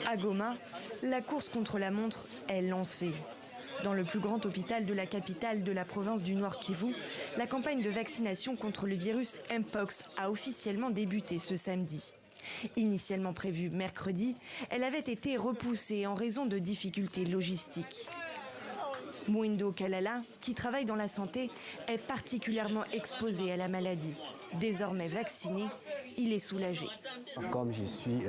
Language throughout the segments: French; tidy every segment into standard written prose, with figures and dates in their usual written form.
À Goma, la course contre la montre est lancée. Dans le plus grand hôpital de la capitale de la province du Nord Kivu, la campagne de vaccination contre le virus Mpox a officiellement débuté ce samedi. Initialement prévue mercredi, elle avait été repoussée en raison de difficultés logistiques. Mwindo Kalala, qui travaille dans la santé, est particulièrement exposé à la maladie. Désormais vacciné, il est soulagé. Comme je suis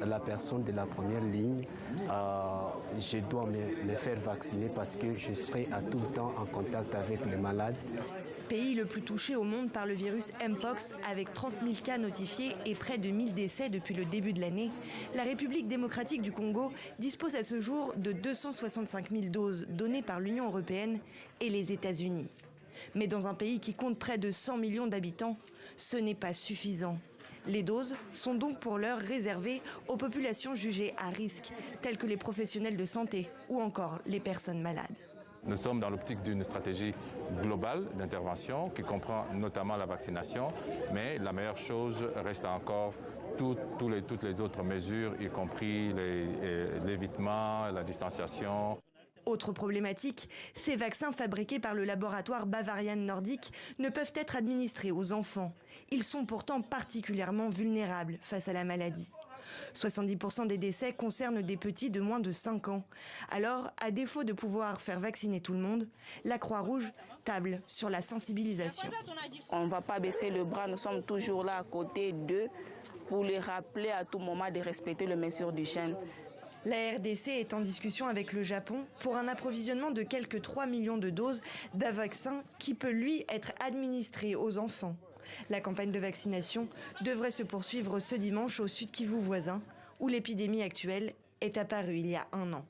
la personne de la première ligne, je dois me faire vacciner parce que je serai à tout le temps en contact avec les malades. Pays le plus touché au monde par le virus Mpox, avec 30 000 cas notifiés et près de 1000 décès depuis le début de l'année, la République démocratique du Congo dispose à ce jour de 265 000 doses données par l'Union européenne et les États-Unis. Mais dans un pays qui compte près de 100 millions d'habitants, ce n'est pas suffisant. Les doses sont donc pour l'heure réservées aux populations jugées à risque, telles que les professionnels de santé ou encore les personnes malades. Nous sommes dans l'optique d'une stratégie globale d'intervention qui comprend notamment la vaccination, mais la meilleure chose reste encore toutes les autres mesures, y compris l'évitement, la distanciation. Autre problématique, ces vaccins fabriqués par le laboratoire Bavarian Nordic ne peuvent être administrés aux enfants. Ils sont pourtant particulièrement vulnérables face à la maladie. 70% des décès concernent des petits de moins de 5 ans. Alors, à défaut de pouvoir faire vacciner tout le monde, la Croix-Rouge table sur la sensibilisation. On ne va pas baisser le bras, nous sommes toujours là à côté d'eux pour les rappeler à tout moment de respecter les mesures d'hygiène. La RDC est en discussion avec le Japon pour un approvisionnement de quelques 3 millions de doses d'un vaccin qui peut, lui, être administré aux enfants. La campagne de vaccination devrait se poursuivre ce dimanche au Sud Kivu voisin, où l'épidémie actuelle est apparue il y a 1 an.